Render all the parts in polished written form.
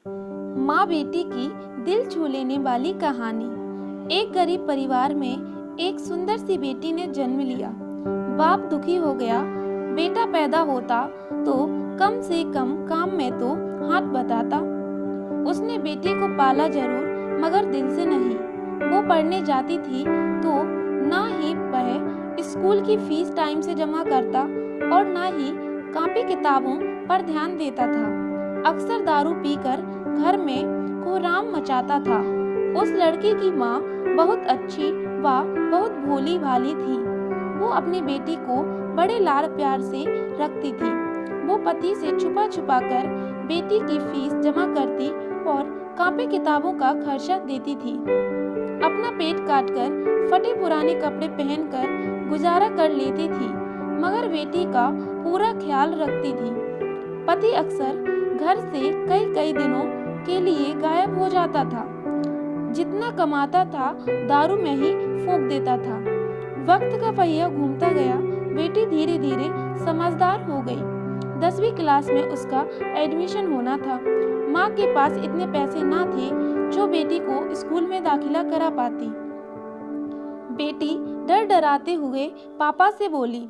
माँ बेटी की दिल छू लेने वाली कहानी। एक गरीब परिवार में एक सुंदर सी बेटी ने जन्म लिया। बाप दुखी हो गया। बेटा पैदा होता तो कम से कम काम में तो हाथ बटाता। उसने बेटी को पाला जरूर, मगर दिल से नहीं। वो पढ़ने जाती थी तो ना ही वह स्कूल की फीस टाइम से जमा करता और ना ही कॉपी किताबों पर ध्यान देता था। अक्सर दारू पीकर घर में कोहराम मचाता था। उस लड़की की माँ बहुत अच्छी व बहुत भोली भाली थी। वो अपनी बेटी को बड़े लाड़ प्यार से रखती थी। वो पति से छुपा छुपा कर बेटी की फीस जमा करती और कॉपी किताबों का खर्चा देती थी। अपना पेट काटकर फटे पुराने कपड़े पहनकर गुजारा कर लेती थी, मगर बेटी का पूरा ख्याल रखती थी। पति अक्सर घर से कई कई दिनों के लिए गायब हो जाता था। जितना कमाता था दारू में ही फूंक देता था। वक्त का पहिया घूमता गया। बेटी धीरे धीरे समझदार हो गई। 10वीं क्लास में उसका एडमिशन होना था। माँ के पास इतने पैसे ना थे जो बेटी को स्कूल में दाखिला करा पाती। बेटी डर डराते हुए पापा से बोली,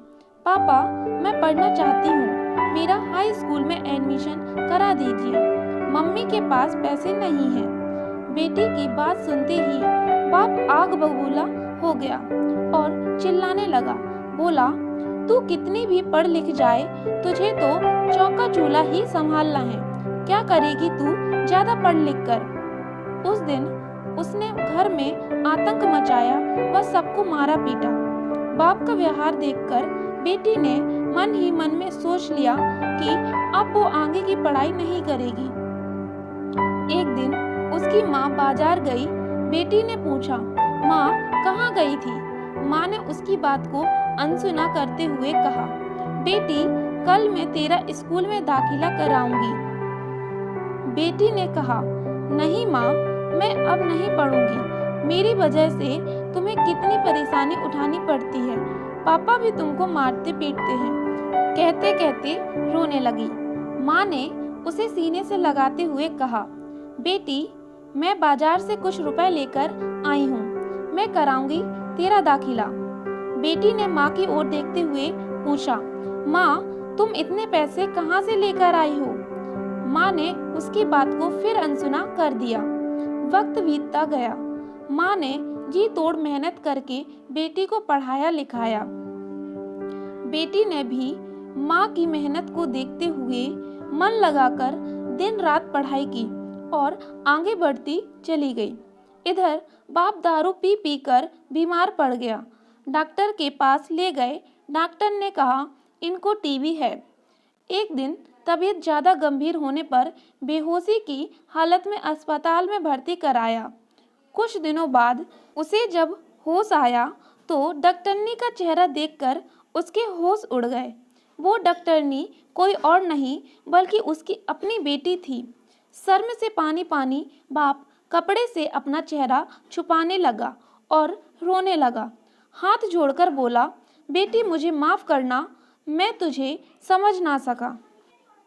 पापा मैं पढ़ना चाहती हूँ, मेरा हाई स्कूल में एडमिशन करा दीजिए। मम्मी के पास पैसे नहीं हैं। बेटी की बात सुनते ही बाप आग बबूला हो गया और चिल्लाने लगा। बोला, तू कितनी भी पढ़ लिख जाए, तुझे तो चौका चूल्हा ही संभालना है। क्या करेगी तू ज्यादा पढ़ लिख कर। उस दिन उसने घर में आतंक मचाया व सबको मारा पीटा। बाप का व्यवहार देखकर बेटी ने मन ही मन में सोच लिया कि अब वो आगे की पढ़ाई नहीं करेगी। एक दिन उसकी माँ बाजार गई। बेटी ने पूछा, माँ कहाँ गई थी। माँ ने उसकी बात को अनसुना करते हुए कहा, बेटी कल मैं तेरा स्कूल में दाखिला कराऊंगी। बेटी ने कहा, नहीं माँ, मैं अब नहीं पढ़ूंगी। मेरी वजह से तुम्हें कितनी परेशानी उठानी पड़ती है। पापा भी तुमको मारते पीटते हैं। कहते कहते रोने लगी। माँ ने उसे सीने से लगाते हुए कहा, बेटी मैं बाजार से कुछ रुपए लेकर आई हूँ, मैं कराऊंगी तेरा दाखिला। बेटी ने माँ की ओर देखते हुए पूछा, माँ तुम इतने पैसे कहाँ से लेकर आई हो। माँ ने उसकी बात को फिर अनसुना कर दिया। वक्त बीतता गया। माँ ने जी तोड़ मेहनत करके बेटी को पढ़ाया लिखाया। बेटी ने भी माँ की मेहनत को देखते हुए मन लगाकर दिन रात पढ़ाई की और आगे बढ़ती चली गई। इधर बाप दारू पी पी कर बीमार पड़ गया। डॉक्टर के पास ले गए। डॉक्टर ने कहा, इनको टीबी है। एक दिन तबीयत ज्यादा गंभीर होने पर बेहोशी की हालत में अस्पताल में भर्ती कराया। कुछ दिनों बाद उसे जब होश आया तो डॉक्टरनी का चेहरा देखकर उसके होश उड़ गए। वो डॉक्टरनी कोई और नहीं बल्कि उसकी अपनी बेटी थी। शर्म से पानी पानी बाप कपड़े से अपना चेहरा छुपाने लगा और रोने लगा। हाथ जोड़कर बोला, बेटी मुझे माफ करना, मैं तुझे समझ ना सका।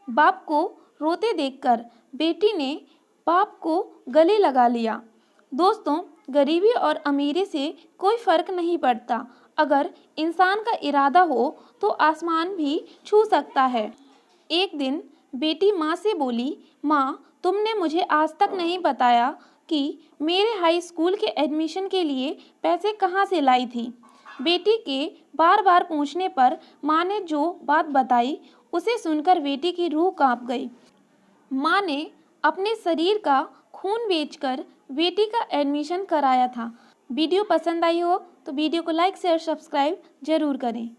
बाप को रोते देखकर बेटी ने बाप को गले लगा लिया। दोस्तों, गरीबी और अमीरी से कोई फर्क नहीं पड़ता। अगर इंसान का इरादा हो तो आसमान भी छू सकता है। एक दिन बेटी माँ से बोली, माँ तुमने मुझे आज तक नहीं बताया कि मेरे हाई स्कूल के एडमिशन के लिए पैसे कहाँ से लाई थी। बेटी के बार बार पूछने पर माँ ने जो बात बताई उसे सुनकर बेटी की रूह कांप गई। माँ ने अपने शरीर का खून बेचकर बेटी का एडमिशन कराया था। वीडियो पसंद आई हो तो वीडियो को लाइक शेयर सब्सक्राइब जरूर करें।